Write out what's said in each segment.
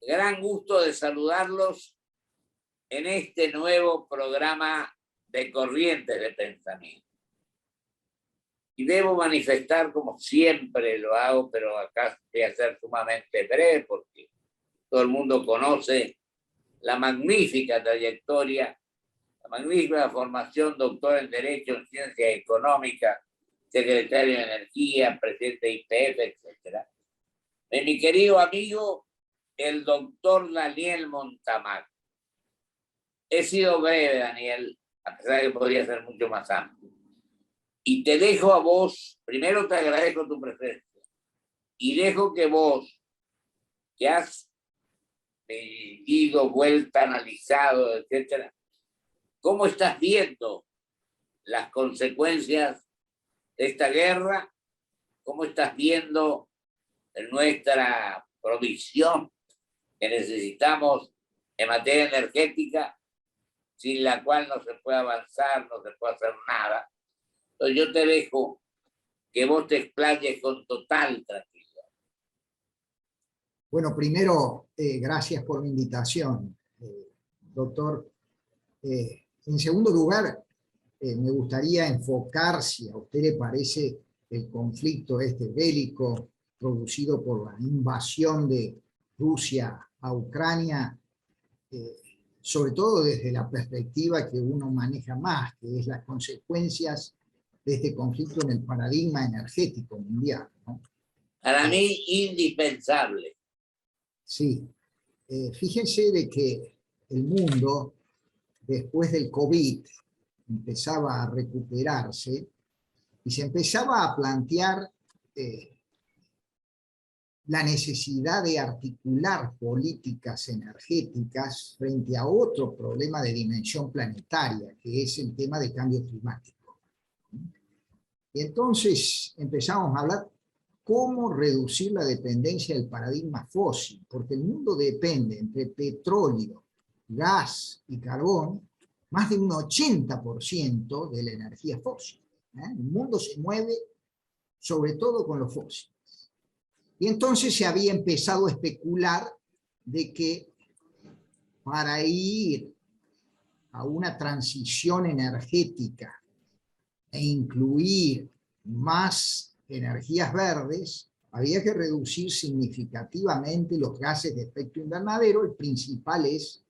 Gran gusto de saludarlos en este nuevo programa de Corrientes de Pensamiento. Y debo manifestar, como siempre lo hago, pero acá voy a ser sumamente breve porque todo el mundo conoce la magnífica trayectoria, la magnífica formación, doctor en Derecho, en Ciencias Económicas, secretario de Energía, presidente de IPF, etc. De mi querido amigo, el doctor Daniel Montamar. He sido breve, Daniel, a pesar de que podría ser mucho más amplio. Y te dejo a vos, primero te agradezco tu presencia, y dejo que vos, que has ido, vuelta, analizado, etcétera, ¿cómo estás viendo las consecuencias de esta guerra? ¿Cómo estás viendo nuestra provisión que necesitamos en materia energética, sin la cual no se puede avanzar, no se puede hacer nada? Entonces yo te dejo que vos te explayes con total tranquilidad. Bueno, primero, gracias por la invitación, doctor. En segundo lugar, me gustaría enfocar, si a usted le parece, el conflicto este bélico producido por la invasión de Rusia a Ucrania, sobre todo desde la perspectiva que uno maneja más, que es las consecuencias de este conflicto en el paradigma energético mundial, ¿no? Para mí, indispensable. Sí. Fíjense de que el mundo, después del COVID, empezaba a recuperarse y se empezaba a plantear la necesidad de articular políticas energéticas frente a otro problema de dimensión planetaria, que es el tema del cambio climático. Y entonces empezamos a hablar cómo reducir la dependencia del paradigma fósil, porque el mundo depende entre petróleo, gas y carbón, más de un 80% de la energía fósil. El mundo se mueve sobre todo con los fósiles. Y entonces se había empezado a especular de que para ir a una transición energética e incluir más energías verdes, había que reducir significativamente los gases de efecto invernadero. El principal es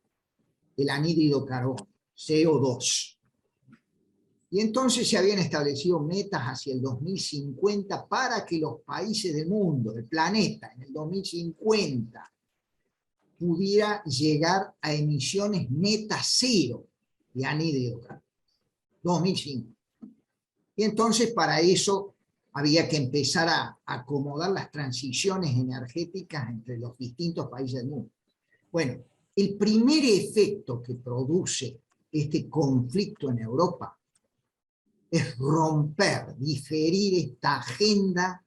el anhídrido carbono, CO2. Y entonces se habían establecido metas hacia el 2050 para que los países del mundo, del planeta, en el 2050, pudiera llegar a emisiones netas cero de anhídrido carbono. 2050. Y entonces para eso había que empezar a acomodar las transiciones energéticas entre los distintos países del mundo. Bueno, el primer efecto que produce este conflicto en Europa es romper, diferir esta agenda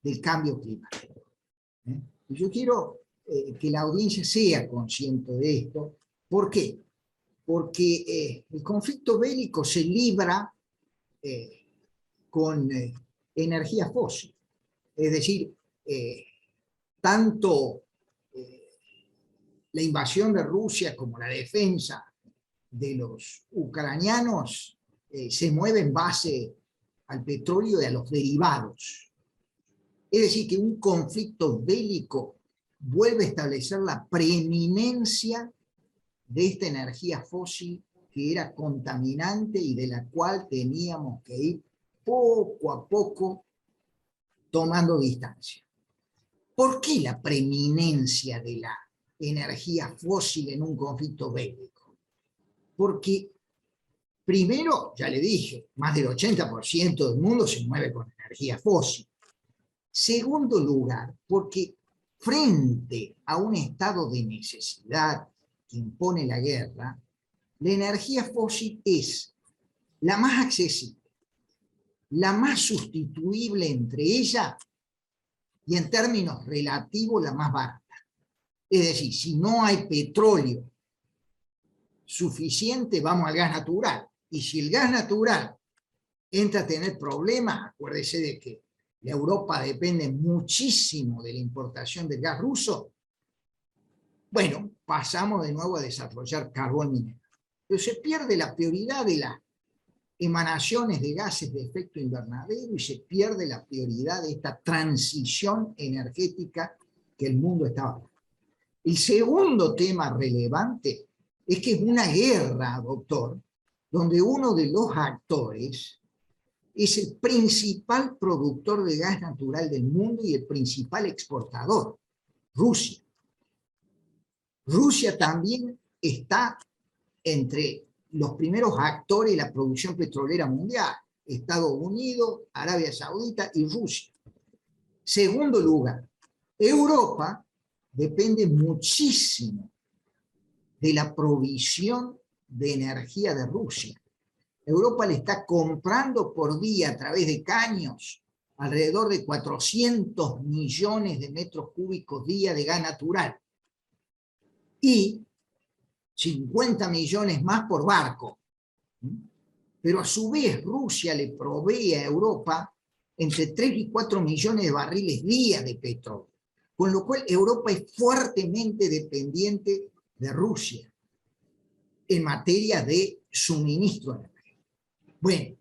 del cambio climático. Y yo quiero que la audiencia sea consciente de esto. ¿Por qué? Porque el conflicto bélico se libra con energía fósil. Es decir, tanto la invasión de Rusia como la defensa de los ucranianos se mueve en base al petróleo y a los derivados. Es decir, que un conflicto bélico vuelve a establecer la preeminencia de esta energía fósil que era contaminante y de la cual teníamos que ir poco a poco tomando distancia. ¿Por qué la preeminencia de la energía fósil en un conflicto bélico? Porque primero, ya le dije, más del 80% del mundo se mueve con energía fósil. Segundo lugar, porque frente a un estado de necesidad que impone la guerra, la energía fósil es la más accesible, la más sustituible entre ellas y en términos relativos la más barata. Es decir, si no hay petróleo suficiente, vamos al gas natural. Y si el gas natural entra a tener problemas, acuérdese de que la Europa depende muchísimo de la importación del gas ruso, bueno, pasamos de nuevo a desarrollar carbón mineral. Pero se pierde la prioridad de las emanaciones de gases de efecto invernadero y se pierde la prioridad de esta transición energética que el mundo estaba. El segundo tema relevante es que es una guerra, doctor, donde uno de los actores es el principal productor de gas natural del mundo y el principal exportador, Rusia. Rusia también está entre los primeros actores de la producción petrolera mundial, Estados Unidos, Arabia Saudita y Rusia. Segundo lugar, Europa depende muchísimo de la provisión de energía de Rusia. Europa le está comprando por día a través de caños alrededor de 400 millones de metros cúbicos día de gas natural y 50 millones más por barco. Pero a su vez Rusia le provee a Europa entre 3 y 4 millones de barriles día de petróleo, con lo cual Europa es fuertemente dependiente de Rusia en materia de suministro energético. Bueno,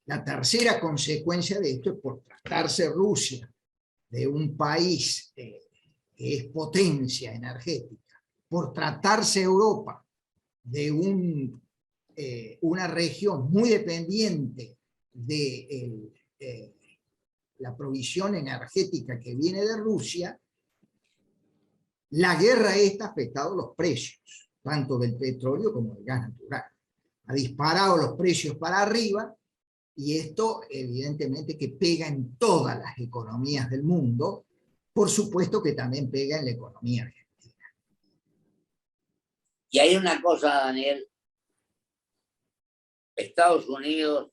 la tercera consecuencia de esto es por tratarse Rusia de un país que es potencia energética, por tratarse Europa de una región muy dependiente de la provisión energética que viene de Rusia, la guerra esta ha afectado los precios, tanto del petróleo como del gas natural. Ha disparado los precios para arriba y esto evidentemente que pega en todas las economías del mundo, por supuesto que también pega en la economía argentina. Y hay una cosa, Daniel, Estados Unidos,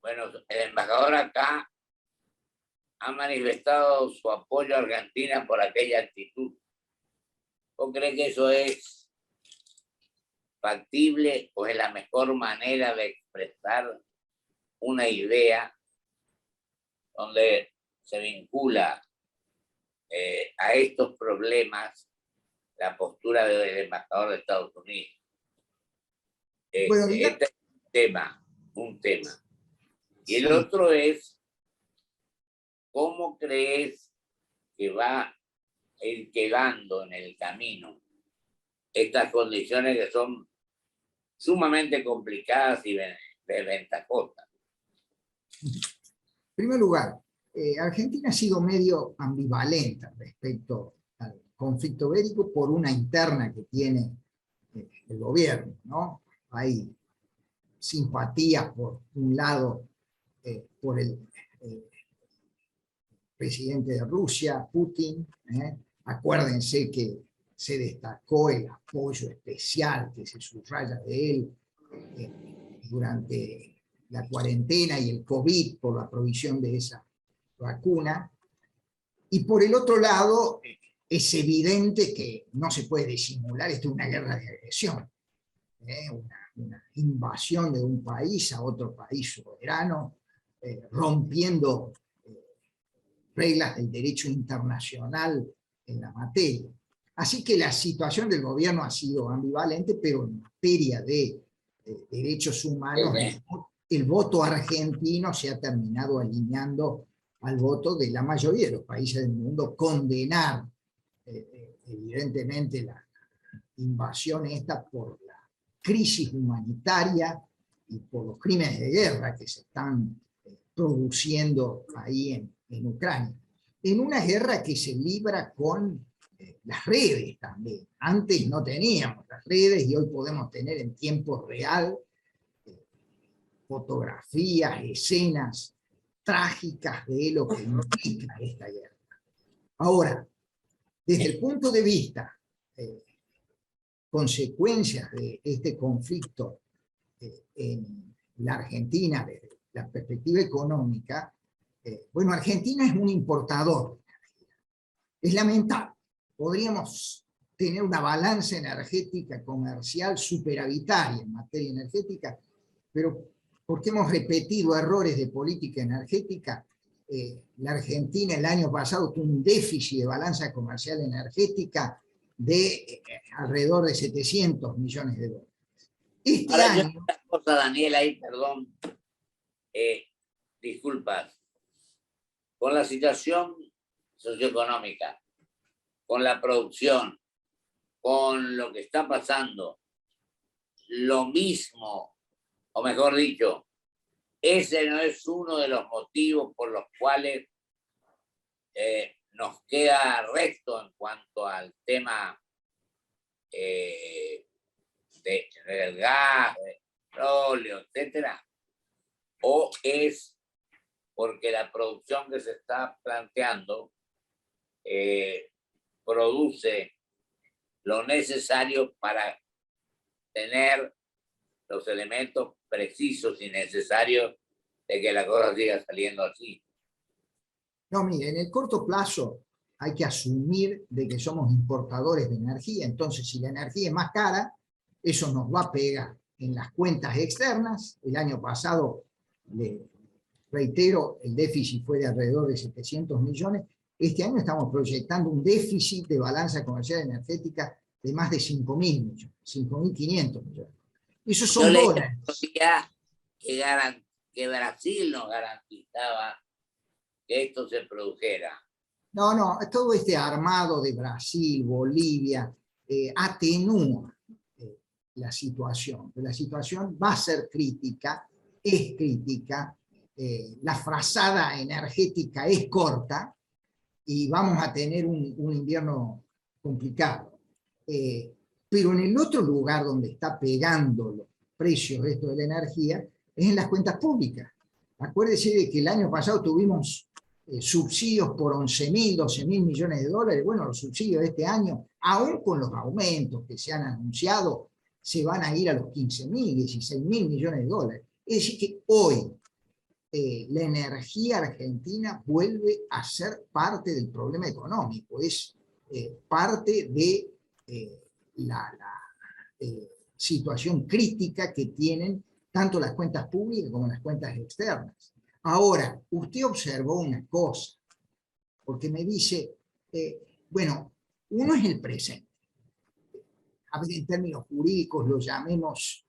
bueno, el embajador acá ha manifestado su apoyo a Argentina por aquella actitud. ¿Vos crees que eso es factible o es la mejor manera de expresar una idea donde se vincula a estos problemas la postura del embajador de Estados Unidos? Bueno, este es un tema. Y el sí. otro es, ¿cómo crees que va a ir quedando en el camino estas condiciones que son sumamente complicadas y desventajosas? En primer lugar, Argentina ha sido medio ambivalente respecto al conflicto bélico por una interna que tiene el gobierno, ¿no? Hay simpatía por un lado por el presidente de Rusia, Putin. Acuérdense que se destacó el apoyo especial que se subraya de él durante la cuarentena y el COVID por la provisión de esa vacuna. Y por el otro lado, es evidente que no se puede disimular, esto es una guerra de agresión, una invasión de un país a otro país soberano, rompiendo reglas del derecho internacional en la materia. Así que la situación del gobierno ha sido ambivalente, pero en materia de derechos humanos, el voto argentino se ha terminado alineando al voto de la mayoría de los países del mundo, condenar evidentemente la invasión esta por la crisis humanitaria y por los crímenes de guerra que se están produciendo ahí en Ucrania. En una guerra que se libra con las redes también. Antes no teníamos las redes y hoy podemos tener en tiempo real fotografías, escenas trágicas de lo que implica esta guerra. Ahora, desde el punto de vista consecuencias de este conflicto en la Argentina, desde la perspectiva económica, bueno, Argentina es un importador de energía. Es lamentable. Podríamos tener una balanza energética comercial superavitaria en materia energética, pero porque hemos repetido errores de política energética, la Argentina el año pasado tuvo un déficit de balanza comercial energética de alrededor de 700 millones de dólares. Este Ahora, año... yo una cosa, Daniel, ahí, perdón, disculpas, con la situación socioeconómica, con la producción, con lo que está pasando, lo mismo, o mejor dicho, ese no es uno de los motivos por los cuales nos queda resto en cuanto al tema del gas, del petróleo, etcétera, o es porque la producción que se está planteando produce lo necesario para tener los elementos precisos y necesarios de que la cosa siga saliendo así. No, mire, en el corto plazo hay que asumir de que somos importadores de energía, entonces si la energía es más cara, eso nos va a pegar en las cuentas externas. El año pasado, le reitero, el déficit fue de alrededor de 700 millones. Este año estamos proyectando un déficit de balanza comercial energética de más de 5.000 millones, 5.500 millones. Esos son dólares. Que Brasil nos garantizaba que esto se produjera. No, todo este armado de Brasil, Bolivia, atenúa la situación. La situación va a ser crítica, es crítica, la frazada energética es corta y vamos a tener un invierno complicado. Pero en el otro lugar donde está pegando los precios de esto de la energía es en las cuentas públicas. Acuérdese de que el año pasado tuvimos subsidios por 11.000, 12.000 millones de dólares. Bueno, los subsidios de este año, aún con los aumentos que se han anunciado, se van a ir a los 15.000, 16.000 millones de dólares. Es decir, que hoy la energía argentina vuelve a ser parte del problema económico, es parte de la situación crítica que tienen tanto las cuentas públicas como las cuentas externas. Ahora, usted observó una cosa, porque me dice, bueno, uno es el presente. A ver, en términos jurídicos lo llamemos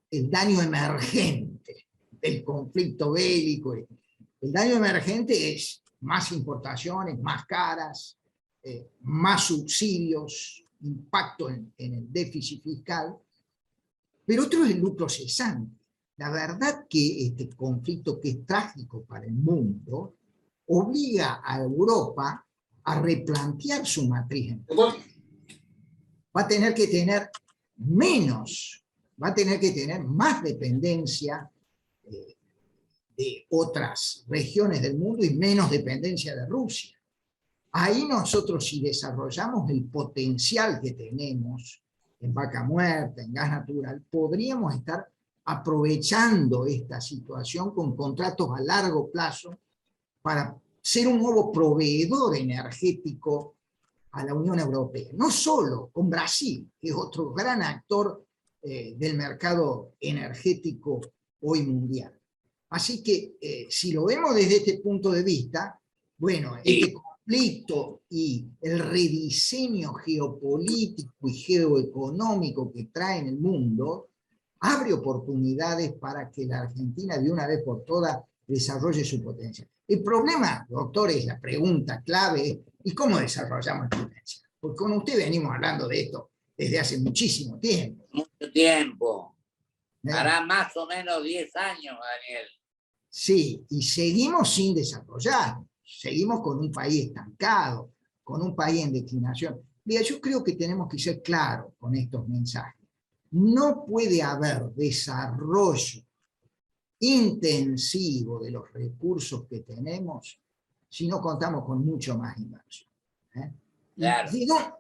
el daño emergente del conflicto bélico. El daño emergente es más importaciones, más caras, más subsidios, impacto en el déficit fiscal, pero otro es el lucro cesante. La verdad que este conflicto, que es trágico para el mundo, obliga a Europa a replantear su matriz. Va a tener que tener menos, va a tener que tener más dependencia de otras regiones del mundo y menos dependencia de Rusia. Ahí nosotros, si desarrollamos el potencial que tenemos en vaca muerta, en gas natural, podríamos estar aprovechando esta situación con contratos a largo plazo para ser un nuevo proveedor energético a la Unión Europea. No solo con Brasil, que es otro gran actor del mercado energético hoy mundial. Así que si lo vemos desde este punto de vista, bueno, este conflicto y el rediseño geopolítico y geoeconómico que trae en el mundo abre oportunidades para que la Argentina de una vez por todas desarrolle su potencial. El problema, doctor, es la pregunta clave, ¿y cómo desarrollamos el potencial? Porque con usted venimos hablando de esto desde hace muchísimo tiempo. Mucho tiempo. Hará más o menos 10 años, Daniel. Sí, y seguimos sin desarrollar. Seguimos con un país estancado, con un país en declinación. Mira, yo creo que tenemos que ser claros con estos mensajes. No puede haber desarrollo intensivo de los recursos que tenemos si no contamos con mucho más inversión. Claro.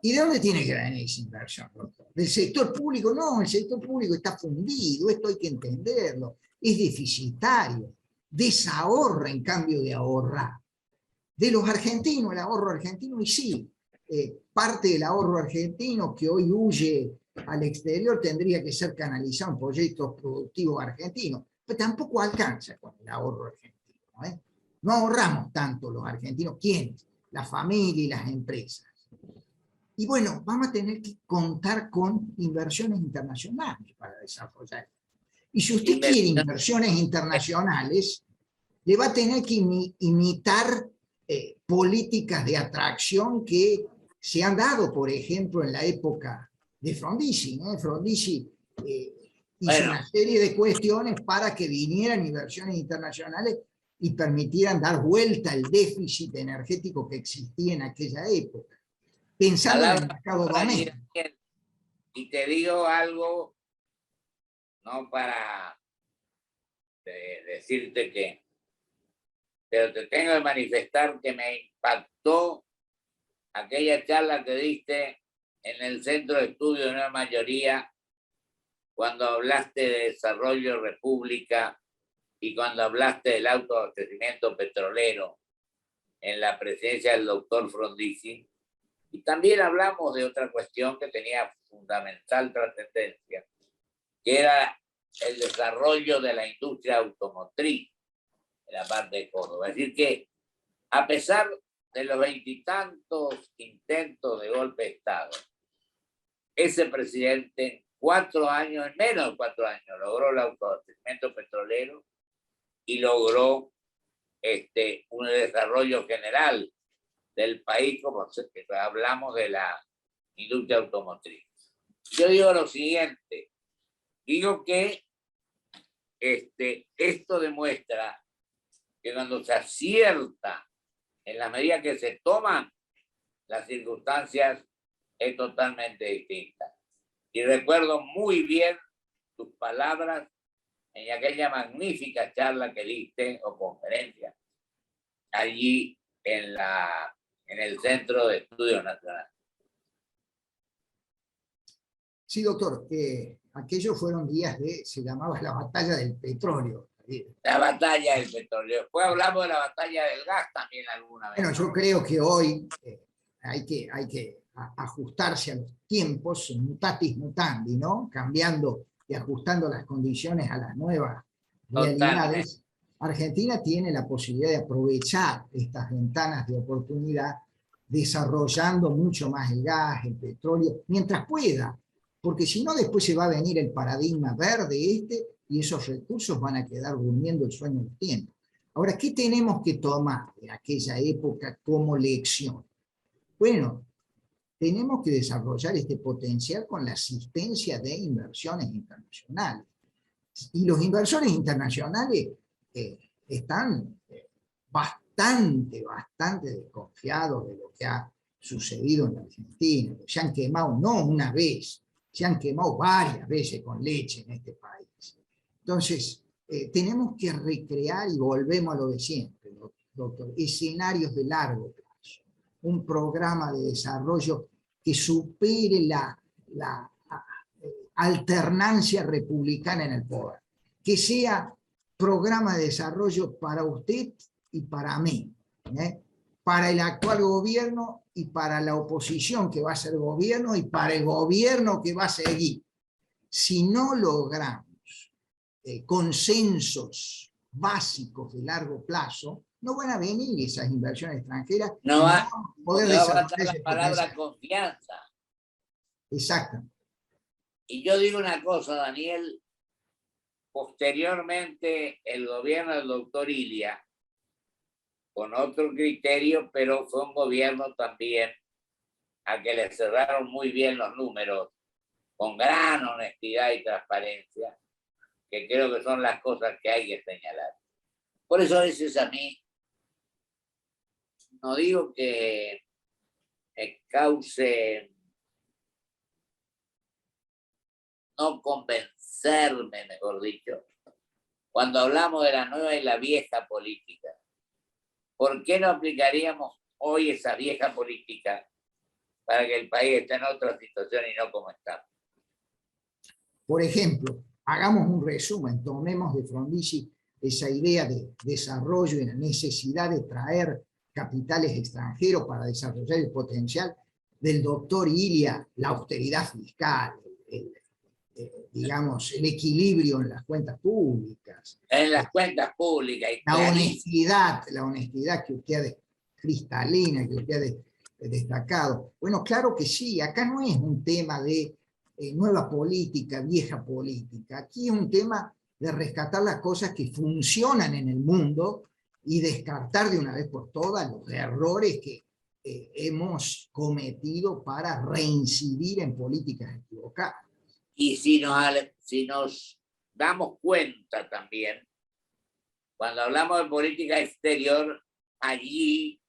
¿Y de dónde tiene que venir esa inversión, doctor? ¿Del sector público? No, el sector público está fundido, esto hay que entenderlo, es deficitario, desahorra en cambio de ahorrar. De los argentinos, el ahorro argentino, y sí, parte del ahorro argentino que hoy huye al exterior tendría que ser canalizado en proyectos productivos argentinos, pero tampoco alcanza con el ahorro argentino. No ahorramos tanto los argentinos. ¿Quiénes? La familia y las empresas. Y bueno, vamos a tener que contar con inversiones internacionales para desarrollar. Y si usted quiere inversiones internacionales, le va a tener que imitar políticas de atracción que se han dado, por ejemplo, en la época de Frondizi, ¿no? Frondizi hizo una serie de cuestiones para que vinieran inversiones internacionales y permitieran dar vuelta al déficit energético que existía en aquella época, pensando en el mercado doméstico. Y te digo algo, no para decirte que, pero te tengo que manifestar que me impactó aquella charla que diste en el Centro de Estudio de Nueva Mayoría, cuando hablaste de desarrollo república y cuando hablaste del autoabastecimiento petrolero en la presidencia del doctor Frondizi. Y también hablamos de otra cuestión que tenía fundamental trascendencia, que era el desarrollo de la industria automotriz en la parte de Córdoba. Es decir que, a pesar de los 20 y tantos intentos de golpe de Estado, ese presidente en 4 años, en menos de 4 años, logró el autoabastecimiento petrolero y logró un desarrollo general del país, como hablamos de la industria automotriz. Yo digo lo siguiente, digo que esto demuestra que cuando se acierta en la medida que se toman, las circunstancias es totalmente distinta. Y recuerdo muy bien tus palabras en aquella magnífica charla que diste, o conferencia, allí en el Centro de Estudios Nacionales. Sí, doctor, aquellos fueron días se llamaba la batalla del petróleo. La batalla del petróleo. Después hablamos de la batalla del gas también alguna vez. Bueno, yo creo que hoy hay que ajustarse a los tiempos, mutatis mutandi, ¿no? Cambiando y ajustando las condiciones a las nuevas realidades. Argentina tiene la posibilidad de aprovechar estas ventanas de oportunidad desarrollando mucho más el gas, el petróleo, mientras pueda, porque si no después se va a venir el paradigma verde y esos recursos van a quedar durmiendo el sueño del tiempo. Ahora, ¿qué tenemos que tomar de aquella época como lección? Bueno, tenemos que desarrollar este potencial con la asistencia de inversiones internacionales. Y los inversores internacionales están bastante desconfiados de lo que ha sucedido en la Argentina. Se han quemado no una vez, se han quemado varias veces con leche en este país. Entonces, tenemos que recrear, y volvemos a lo de siempre, doctor, escenarios de largo plazo, un programa de desarrollo que supere la alternancia republicana en el poder, que sea programa de desarrollo para usted y para mí, para el actual gobierno y para la oposición que va a ser gobierno y para el gobierno que va a seguir. Si no logramos consensos básicos de largo plazo, no van a venir esas inversiones extranjeras. No va a poder desarrollar la palabra confianza. Exacto. Y yo digo una cosa, Daniel, posteriormente el gobierno del doctor Ilia, con otro criterio, pero fue un gobierno también a que le cerraron muy bien los números, con gran honestidad y transparencia, que creo que son las cosas que hay que señalar. Por eso a veces a mí, no digo que me cause no convencerme, mejor dicho, cuando hablamos de la nueva y la vieja política. ¿Por qué no aplicaríamos hoy esa vieja política para que el país esté en otra situación y no como está? Por ejemplo, hagamos un resumen, tomemos de Frondizi esa idea de desarrollo y la necesidad de traer capitales extranjeros para desarrollar el potencial del doctor Ilia, la austeridad fiscal, digamos, el equilibrio en las cuentas públicas. En las cuentas públicas. La honestidad que usted ha cristalina, que usted ha destacado. Bueno, claro que sí, acá no es un tema de nueva política, vieja política. Aquí es un tema de rescatar las cosas que funcionan en el mundo y descartar de una vez por todas los errores que hemos cometido para reincidir en políticas equivocadas. Y si nos damos cuenta también, cuando hablamos de política exterior, allí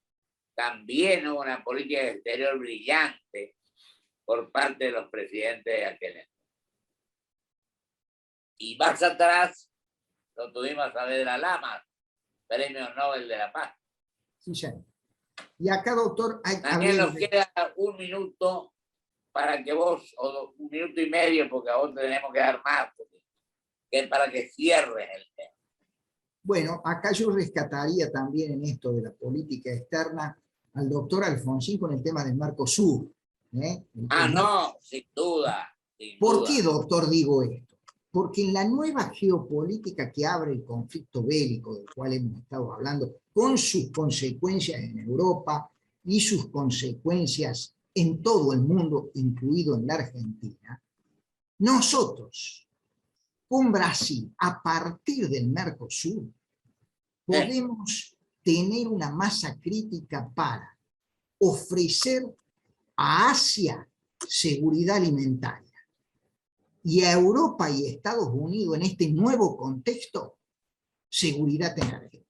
también hubo una política exterior brillante por parte de los presidentes de aquel entonces. Y más atrás lo tuvimos a Saavedra Lamas, Premio Nobel de la Paz. Sí, señor. Y acá, doctor, también nos queda un minuto para que vos, o 1 minuto y medio, porque a vos tenemos que dar más, que para que cierres el tema. Bueno, acá yo rescataría también en esto de la política externa al doctor Alfonsín con el tema del Mercosur. No, sin duda. ¿Por qué, doctor, digo esto? Porque en la nueva geopolítica que abre el conflicto bélico del cual hemos estado hablando, con sus consecuencias en Europa y sus consecuencias en todo el mundo, incluido en la Argentina, nosotros, con Brasil, a partir del Mercosur, podemos tener una masa crítica para ofrecer a Asia seguridad alimentaria y a Europa y Estados Unidos en este nuevo contexto seguridad energética.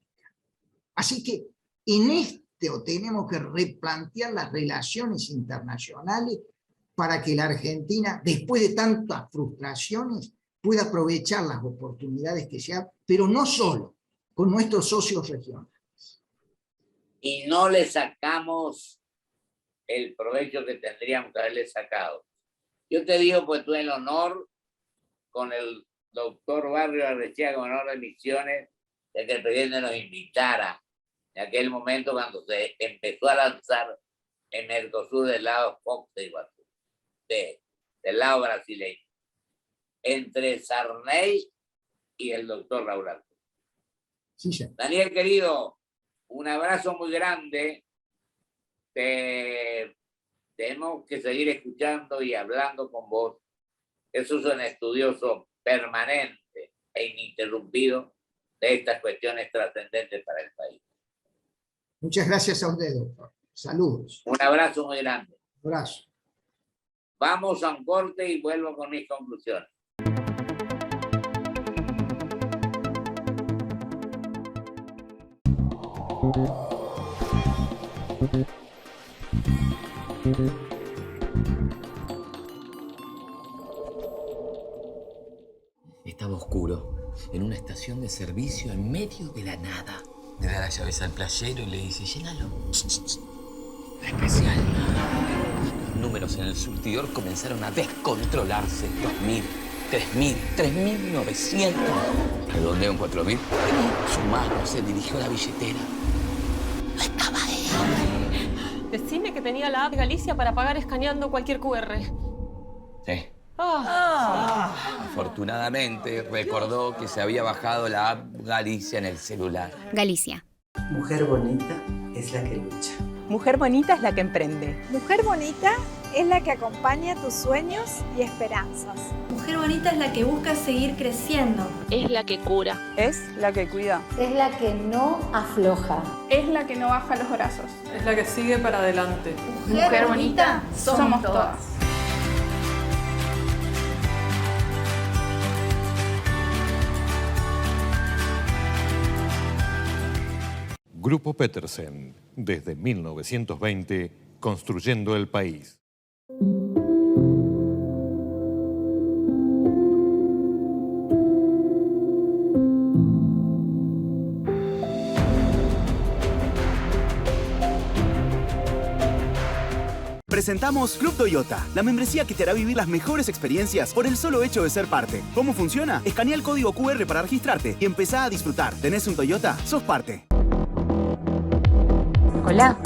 Así que en esto tenemos que replantear las relaciones internacionales para que la Argentina, después de tantas frustraciones, pueda aprovechar las oportunidades que se abren, pero no solo, con nuestros socios regionales. Y no le sacamos el provecho que tendríamos que haberle sacado. Yo te digo, pues tuve el honor con el doctor Barrio Arrechea, gobernador de Misiones, de que el presidente nos invitara en aquel momento cuando se empezó a lanzar el Mercosur del lado Fox de Iguazú, del lado brasileño, entre Sarney y el doctor Raúl Alfonsín. Sí, sí. Daniel, querido, un abrazo muy grande. Tenemos que seguir escuchando y hablando con vos. Eso es un estudioso permanente e ininterrumpido de estas cuestiones trascendentes para el país. Muchas gracias a usted, doctor. Saludos. Un abrazo muy grande. Un abrazo. Vamos a un corte y vuelvo con mis conclusiones. Estaba oscuro, en una estación de servicio en medio de la nada. Le da las llaves al playero y le dice, llénalo. Especial. Los números en el surtidor comenzaron a descontrolarse. 2.000, 3.000, 3.900. Redondeo en 4.000. Su mano se dirigió a la billetera. No estaba ahí. Decime que tenía la app Galicia para pagar escaneando cualquier QR. Sí. Afortunadamente recordó que se había bajado la app Galicia en el celular. Galicia. Mujer bonita es la que lucha. Mujer bonita es la que emprende. Mujer bonita es la que acompaña tus sueños y esperanzas. Mujer bonita es la que busca seguir creciendo. Es la que cura. Es la que cuida. Es la que no afloja. Es la que no baja los brazos. Es la que sigue para adelante. Mujer bonita somos todas. Grupo Petersen, desde 1920, construyendo el país. Presentamos Club Toyota, la membresía que te hará vivir las mejores experiencias por el solo hecho de ser parte. ¿Cómo funciona? Escanea el código QR para registrarte y empezá a disfrutar. ¿Tenés un Toyota? Sos parte. Hola.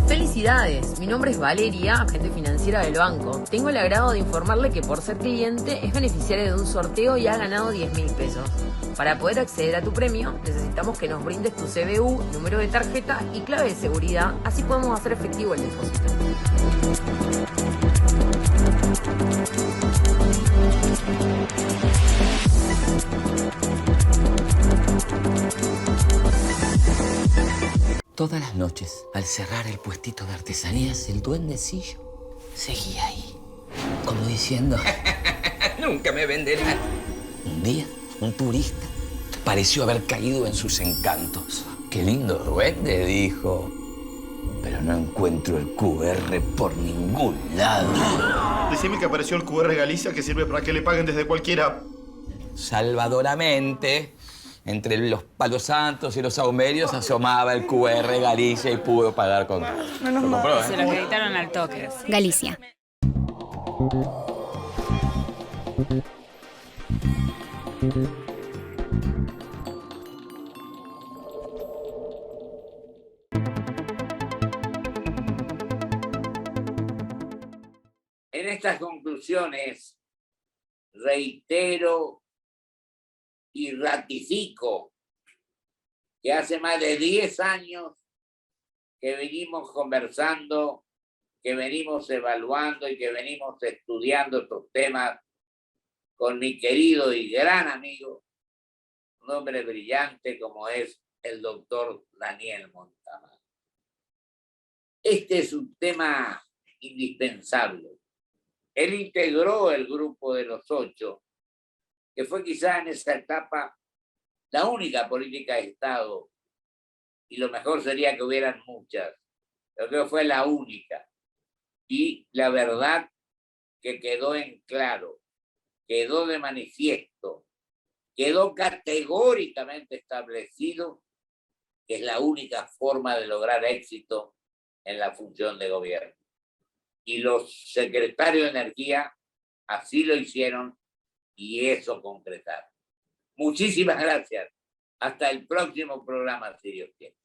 Felicidades, mi nombre es Valeria, agente financiera del banco. Tengo el agrado de informarle que por ser cliente es beneficiario de un sorteo y ha ganado 10.000 pesos. Para poder acceder a tu premio, necesitamos que nos brindes tu CBU, número de tarjeta y clave de seguridad, así podemos hacer efectivo el depósito. Todas las noches, al cerrar el puestito de artesanías, el duendecillo seguía ahí, como diciendo, nunca me venderán. Un día, un turista pareció haber caído en sus encantos. Qué lindo duende, dijo, pero no encuentro el QR por ningún lado. Decime que apareció el QR Galicia que sirve para que le paguen desde cualquier app. Salvadoramente, entre los palos santos y los saumerios asomaba el QR Galicia y pudo pagar con... Menos mal. Se lo acreditaron al toque. Galicia. En estas conclusiones reitero y ratifico que hace más de 10 años que venimos conversando, que venimos evaluando y que venimos estudiando estos temas con mi querido y gran amigo, un hombre brillante como es el doctor Daniel Montamar. Este es un tema indispensable. Él integró el grupo de los 8, que fue quizá en esa etapa la única política de Estado, y lo mejor sería que hubieran muchas, pero creo que fue la única. Y la verdad que quedó en claro, quedó de manifiesto, quedó categóricamente establecido que es la única forma de lograr éxito en la función de gobierno. Y los secretarios de Energía así lo hicieron y eso concretaron. Muchísimas gracias. Hasta el próximo programa, si Dios quiere.